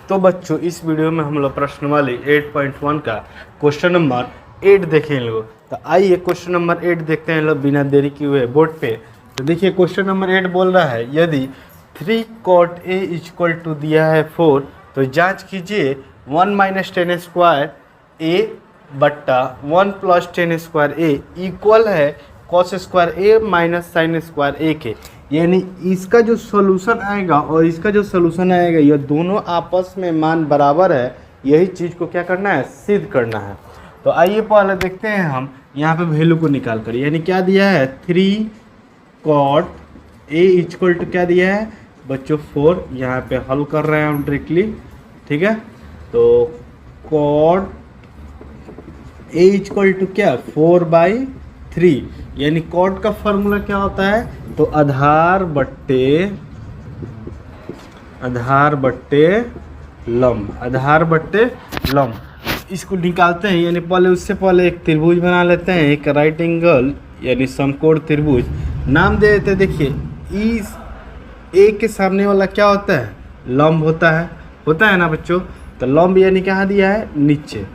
तो बच्चों इस वीडियो में हम लोग प्रश्नावली 8.1 का क्वेश्चन नंबर 8 देखें लोग। तो आइए क्वेश्चन नंबर 8 देखते हैं लोग बिना देरी किए हुए बोर्ड पे। तो देखिए क्वेश्चन नंबर 8 बोल रहा है यदि 3 cot a इक्वल टू दिया है 4 तो जांच कीजिए 1 माइनस टेन स्क्वायर ए बट्टा 1 प्लस टेन स्क्वायर ए इक्वल है कॉस स्क्वायर ए माइनस साइन स्क्वायर ए के। यानी इसका जो सॉल्यूशन आएगा और इसका जो सॉल्यूशन आएगा ये दोनों आपस में मान बराबर है। यही चीज़ को क्या करना है, सिद्ध करना है। तो आइए पहले देखते हैं हम यहाँ पे वैल्यू को निकाल कर। यानी क्या दिया है 3 cot a इक्वल टू क्या दिया है बच्चों 4। यहाँ पे हल कर रहे हैं हम डायरेक्टली, ठीक है। तो cot a इक्वल टू क्या 4/3। यानी कॉट का फॉर्मूला क्या होता है, तो आधार बट्टे लंब। इसको निकालते हैं। यानी पहले उससे पहले एक त्रिभुज बना लेते हैं, एक राइट एंगल यानी समकोण त्रिभुज नाम दे देते हैं। देखिए इस ए के सामने वाला क्या होता है, लंब होता है ना बच्चों। तो लंब यानी कहाँ दिया है, नीचे।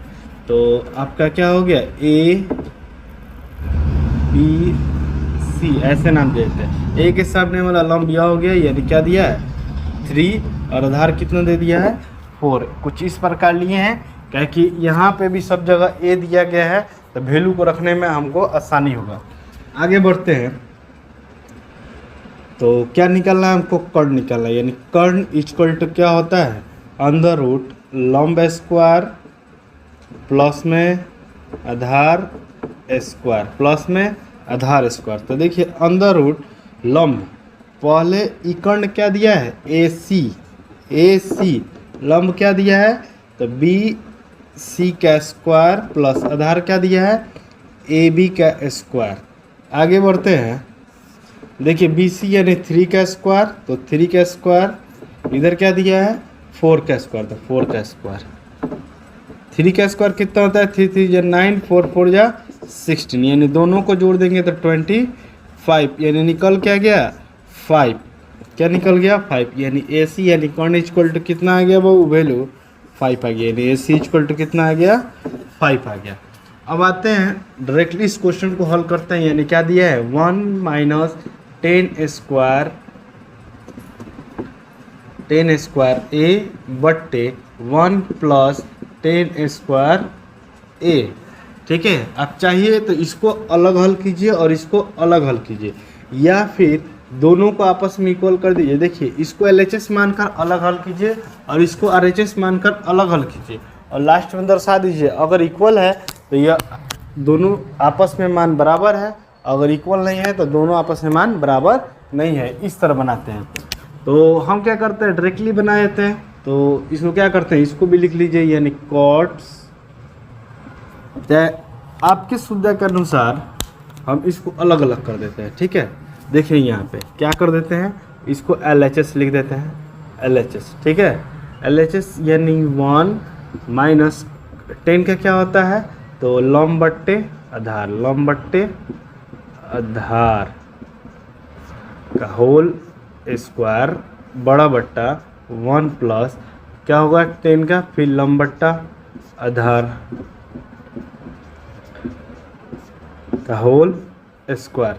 तो आपका क्या हो गया ए बी सी ऐसे नाम दे देते हैं। ए के सामने वाला लंब यह हो गया, यानी क्या दिया है 3 और आधार कितना दे दिया है 4। कुछ इस प्रकार लिए हैं क्या कि यहाँ पे भी सब जगह ए दिया गया है, तो वैल्यू को रखने में हमको आसानी होगा। आगे बढ़ते हैं। तो क्या निकालना है हमको, कर्ण निकालना है। यानी कर्ण इक्वल टू क्या होता है अंडर रूट लंब स्क्वायर प्लस में आधार स्क्वायर प्लस में आधार स्क्वायर। तो देखिए अंडर रूट लंब पहले ई कर्ण क्या दिया है ए सी लंब क्या दिया है तो बी सी का स्क्वायर प्लस आधार क्या दिया है ए बी का स्क्वायर। आगे बढ़ते हैं। देखिए बी सी यानी 3 का स्क्वायर, तो 3 का स्क्वायर इधर क्या दिया है 4 का स्क्वायर, तो 4 का स्क्वायर। 3 का स्क्वायर कितना होता है 3 3 या 9 4 4 या 16। यानी दोनों को जोड़ देंगे तो 25। यानी निकल क्या गया 5। क्या निकल गया 5। यानी ए सी यानी कर्ण इक्वल टू कितना आ गया वो वैल्यू 5 आ गया। यानी ए सी इक्वल टू कितना आ गया 5 आ गया। अब आते हैं डायरेक्टली इस क्वेश्चन को हल करते हैं। यानी क्या दिया है 1 माइनस टेन स्क्वायर ए बट्टे 1 प्लस टेन स्क्वायर ए। ठीक है, आप चाहिए तो इसको अलग हल कीजिए और इसको अलग हल कीजिए, या फिर दोनों को आपस में इक्वल कर दीजिए। देखिए इसको LHS मानकर अलग हल कीजिए और इसको RHS मानकर अलग हल कीजिए और लास्ट में दर्शा दीजिए। अगर इक्वल है तो यह दोनों आपस में मान बराबर है, अगर इक्वल नहीं है तो दोनों आपस में मान बराबर नहीं है। इस तरह बनाते हैं। तो हम क्या करते हैं डायरेक्टली बना देते हैं। तो इसको क्या करते हैं, इसको भी लिख लीजिए। यानी कॉट्स आपके सुविधा के अनुसार हम इसको अलग अलग कर देते हैं। ठीक है, देखिए यहाँ पे क्या कर देते हैं, इसको LHS लिख देते हैं LHS। ठीक है, LHS यानी 1 माइनस 10 का क्या होता है तो लंब बट्टे आधार का होल स्क्वायर बड़ा बट्टा 1 प्लस क्या होगा 10 का फिर लंब बट्टा आधार का होल स्क्वायर।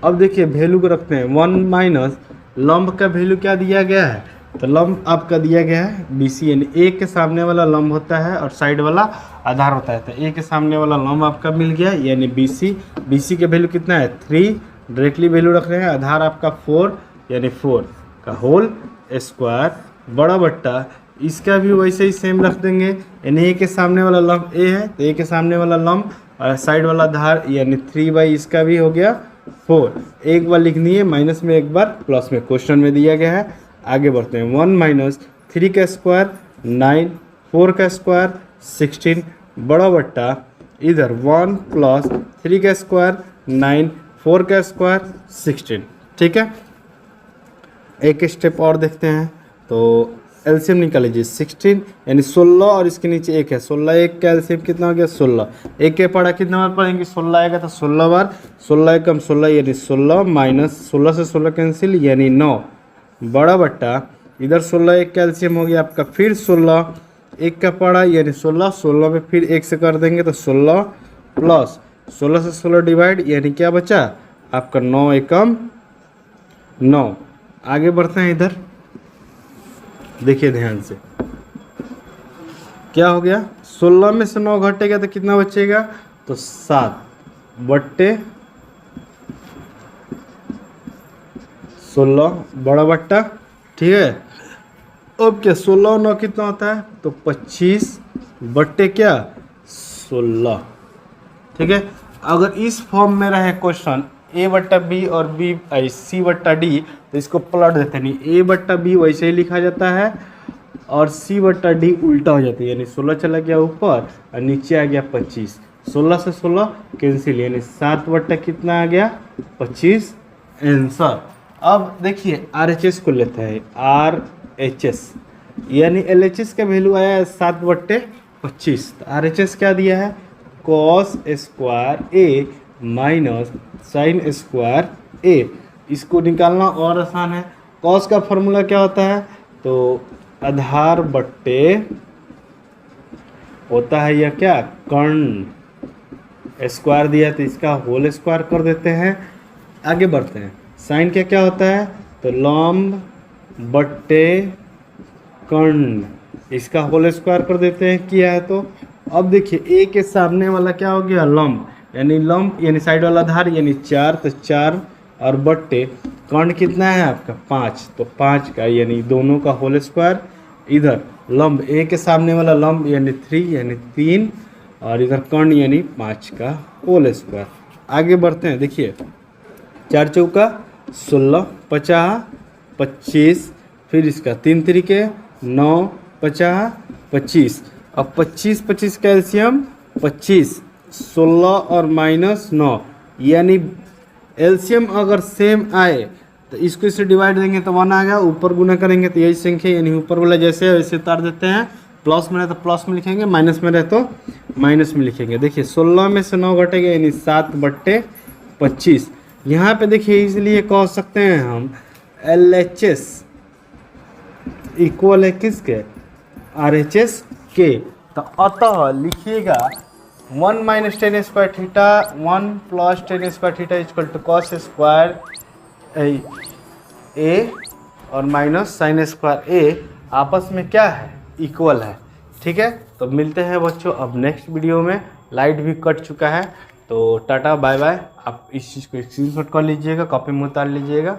अब देखिए वैल्यू को रखते हैं 1 माइनस लंब का वैल्यू क्या दिया गया है, तो लंब आपका दिया गया है BC। यानी ए के सामने वाला लंब होता है और साइड वाला आधार होता है। तो ए के सामने वाला लंब आपका मिल गया यानी BC के वैल्यू कितना है 3। डायरेक्टली वैल्यू रख रहे हैं। आधार आपका 4 यानी 4 का होल स्क्वायर बड़ा बट्टा इसका भी वैसे ही सेम रख देंगे। यानी ए के सामने वाला लंब ए है तो ए के सामने वाला लंब और साइड वाला आधार यानी 3 इसका भी हो गया 4। एक बार लिखनी है माइनस में, एक बार प्लस में, क्वेश्चन में दिया गया है। आगे बढ़ते हैं। 1 माइनस 3 का स्क्वायर 9 4 का स्क्वायर 16 बड़ा बट्टा इधर 1 प्लस 3 का स्क्वायर 9 4 का स्क्वायर 16। ठीक है, एक स्टेप और देखते हैं। तो एलसीएम निकाल लीजिए 16 यानी 16 और इसके नीचे 1 है 16। 1 का एलसीएम कितना हो गया 16। 1 के पढ़ा कितना बार पढ़ेंगे 16 आएगा तो 16 बार। 16 कम 16 यानी 16 माइनस 16 से 16 कैंसिल यानी 9 बड़ा बट्टा इधर 16 एक कैल्शियम हो गया आपका, फिर 16 एक का पड़ा यानी 16, 16 में फिर एक से कर देंगे तो 16 प्लस 16 से 16 डिवाइड यानी क्या बचा आपका 9 एकम 9। आगे बढ़ते हैं, इधर देखिए ध्यान से क्या हो गया, 16 में से 9 घटेगा तो कितना बचेगा, तो 7 बट्टे 16 बड़ा बट्टा, ठीक है। अब क्या 16 और 9 कितना होता है, तो 25 बट्टे क्या 16, ठीक है। अगर इस फॉर्म में रहे क्वेश्चन a बट्टा बी और b c बट्टा डी, तो इसको पलट देते नहीं, a बट्टा बी वैसे ही लिखा जाता है और c बट्टा डी उल्टा हो जाता है, यानी 16 चला गया ऊपर और नीचे आ गया 25, 16 से 16 कैंसिल, यानी 7 बट्टा कितना आ गया 25 आंसर। अब देखिए RHS को लेते हैं, RHS यानी LHS का वैल्यू आया है 7 बट्टे 25, तो RHS क्या दिया है cos square a minus sine square a। इसको निकालना और आसान है, cos का फॉर्मूला क्या होता है, तो आधार बट्टे होता है या क्या कर्ण, स्क्वायर दिया तो इसका होल स्क्वायर कर देते हैं। आगे बढ़ते हैं, साइन क्या क्या होता है, तो लंब बट्टे कर्ण, इसका होल स्क्वायर कर देते हैं, किया है तो। अब देखिए a के सामने वाला क्या हो गया लंब, लंब यानी साइड वाला आधार यानी 4, तो 4 और बट्टे कर्ण कितना है आपका 5, तो 5 का यानी दोनों का होल स्क्वायर। इधर लंब a के सामने वाला लंब यानी 3 यानी 3 और इधर कर्ण यानी 5 का होल स्क्वायर। आगे बढ़ते हैं, देखिए 4 चौका 16, 50 25, फिर इसका 3 तरीके 9 50 25, अब 25 25 कैल्शियम 25, 16 और माइनस 9, यानी एलसीएम अगर सेम आए तो इसको इससे डिवाइड देंगे तो 1 आ गया, ऊपर गुना करेंगे तो यही संख्या यानी ऊपर वाला जैसे है वैसे उतार देते हैं, प्लस में रहे तो प्लस में लिखेंगे, माइनस में रहे तो माइनस में लिखेंगे। देखिए 16 में से 9 घटेगा यानी 7 बट्टे 25। यहाँ पे देखिए इसलिए कह सकते हैं हम LHS इक्वल है किसके RHS के, तो अतः लिखिएगा 1 minus tan square theta 1 plus tan square theta equal to cos square a और माइनस साइन स्क्वायर ए आपस में क्या है इक्वल है, ठीक है। तो मिलते हैं बच्चों अब नेक्स्ट वीडियो में। लाइट भी कट चुका है तो टाटा बाय बाय। आप इस चीज़ को स्क्रीनशॉट कर लीजिएगा, कॉपी में उतार लीजिएगा।